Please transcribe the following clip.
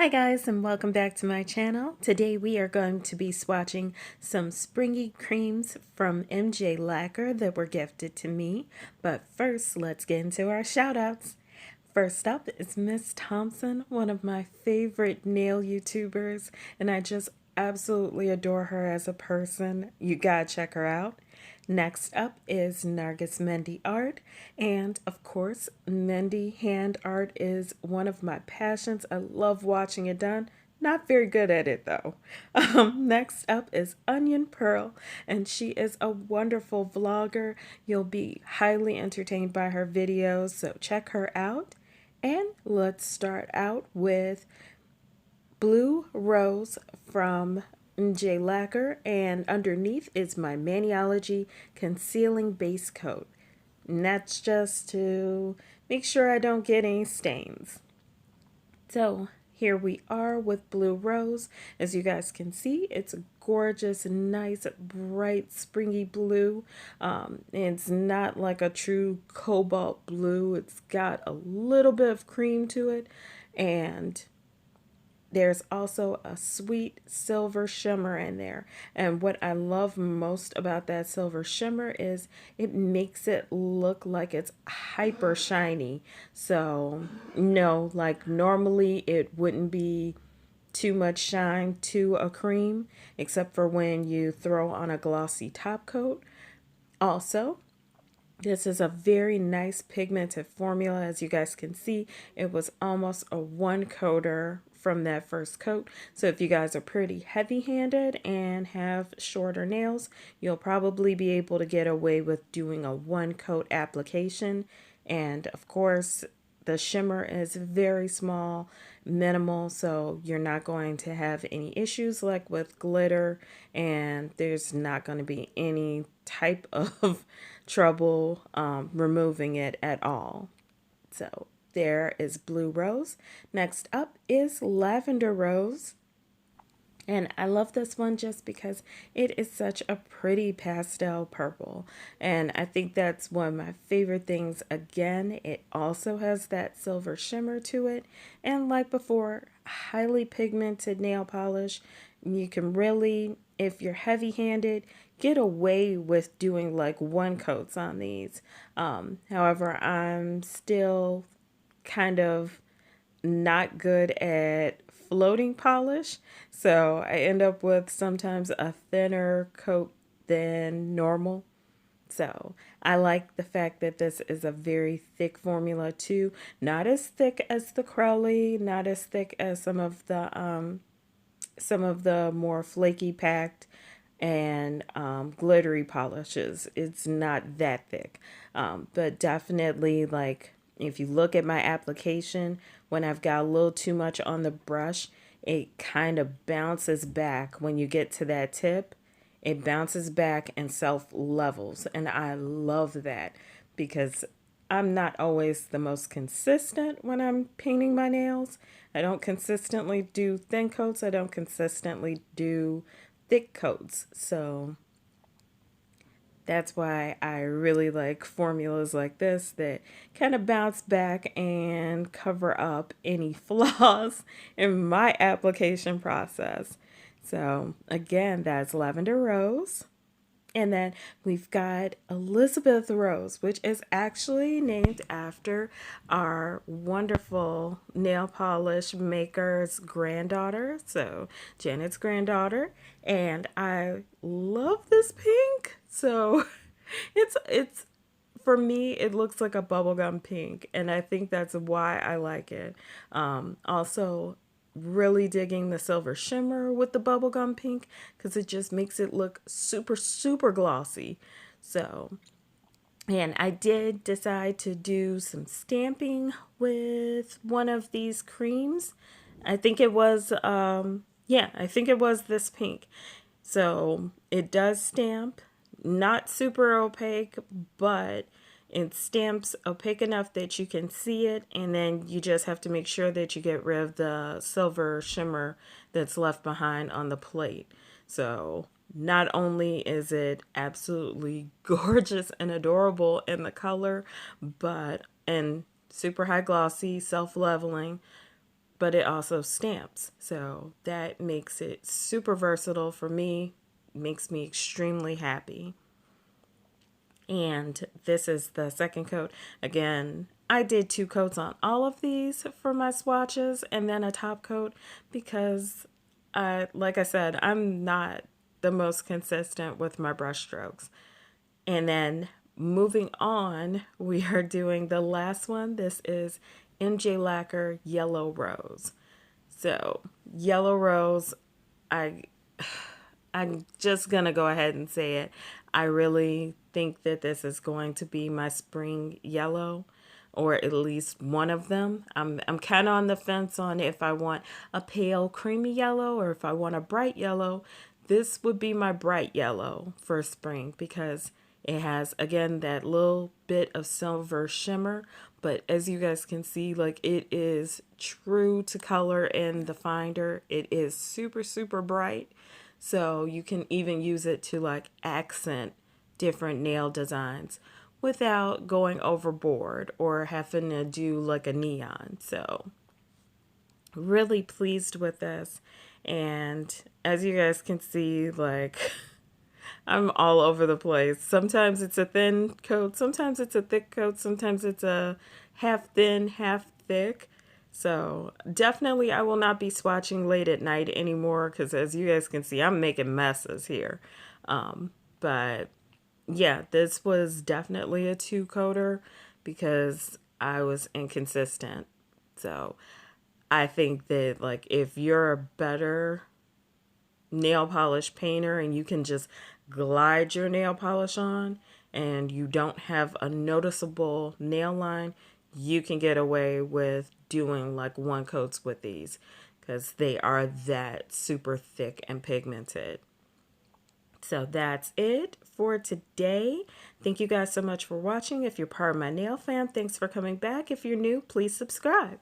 Hi guys, and welcome back to my channel. Today we are going to be swatching some springy creams from mjlacquer that were gifted to me. But first, let's get into our shout outs. First up is Miss Thompson, one of my favorite nail YouTubers, and I just absolutely adore her as a person. You gotta check her out. Next up is Nargis Mehndi Art, and of course, Mehndi hand art is one of my passions. I love watching it done. Not very good at it though. Next up is Onyin Pearl, and she is a wonderful vlogger. You'll be highly entertained by her videos, so check her out. And let's start out with Blue Rose from mjlacquer, and underneath is my Maniology concealing base coat. And that's just to make sure I don't get any stains. So here we are with Blue Rose. As you guys can see, it's a gorgeous, nice, bright, springy blue. It's not like a true cobalt blue. It's got a little bit of cream to it, and there's also a sweet silver shimmer in there. And what I love most about that silver shimmer is it makes it look like it's hyper shiny. So, no, like normally it wouldn't be too much shine to a cream, except for when you throw on a glossy top coat. Also, this is a very nice pigmented formula. As you guys can see, it was almost a one coater from that first coat. So if you guys are pretty heavy-handed and have shorter nails, you'll probably be able to get away with doing a one coat application. And of course, the shimmer is very small, minimal, so you're not going to have any issues like with glitter, and there's not going to be any type of trouble removing it at all. So there is Blue Rose. Next up is Lavender Rose. And I love this one just because it is such a pretty pastel purple. And I think that's one of my favorite things. Again, it also has that silver shimmer to it. And like before, highly pigmented nail polish. You can really, if you're heavy-handed, get away with doing like one coats on these. However, I'm still kind of not good at floating polish, so I end up with sometimes a thinner coat than normal. So I like the fact that this is a very thick formula too, not as thick as the Crowley, not as thick as some of the more flaky packed and glittery polishes. It's not that thick, but definitely, like, if you look at my application, when I've got a little too much on the brush, it kind of bounces back when you get to that tip. It bounces back and self levels, and I love that because I'm not always the most consistent when I'm painting my nails. I don't consistently do thin coats. I don't consistently do thick coats. So that's why I really like formulas like this that kind of bounce back and cover up any flaws in my application process. So again, that's Lavender Rose. And then we've got Elizabeth Rose, which is actually named after our wonderful nail polish maker's granddaughter. So Janet's granddaughter. And I love this pink. So it's for me, it looks like a bubblegum pink, and I think that's why I like it. Also, really digging the silver shimmer with the bubblegum pink because it just makes it look super, super glossy. So, and I did decide to do some stamping with one of these creams. I think it was, yeah, I think it was this pink. So it does stamp, not super opaque, but it stamps opaque enough that you can see it, and then you just have to make sure that you get rid of the silver shimmer that's left behind on the plate. So not only is it absolutely gorgeous and adorable in the color, but and super high glossy, self-leveling, but it also stamps. So that makes it super versatile for me, makes me extremely happy. And this is the second coat. Again, I did 2 coats on all of these for my swatches and then a top coat because like I said, I'm not the most consistent with my brush strokes. And then moving on, we are doing the last one. This is MJ Lacquer Yellow Rose. So, Yellow Rose, I I'm just going to go ahead and say it. I really think that this is going to be my spring yellow, or at least one of them. I'm kind of on the fence on if I want a pale creamy yellow or if I want a bright yellow. This would be my bright yellow for spring because it has, again, that little bit of silver shimmer. But as you guys can see, like, it is true to color in the finder. It is super, super bright. So you can even use it to like accent different nail designs without going overboard or having to do like a neon. So really pleased with this. And as you guys can see, like, I'm all over the place. Sometimes it's a thin coat, sometimes it's a thick coat, sometimes it's a half thin, half thick. So definitely I will not be swatching late at night anymore because as you guys can see, I'm making messes here. But yeah, this was definitely a 2-coater because I was inconsistent. So I think that like if you're a better nail polish painter and you can just glide your nail polish on and you don't have a noticeable nail line, you can get away with doing like 1-coats with these because they are that super thick and pigmented. So that's it for today. Thank you guys so much for watching. If you're part of my nail fam, thanks for coming back. If you're new, please subscribe.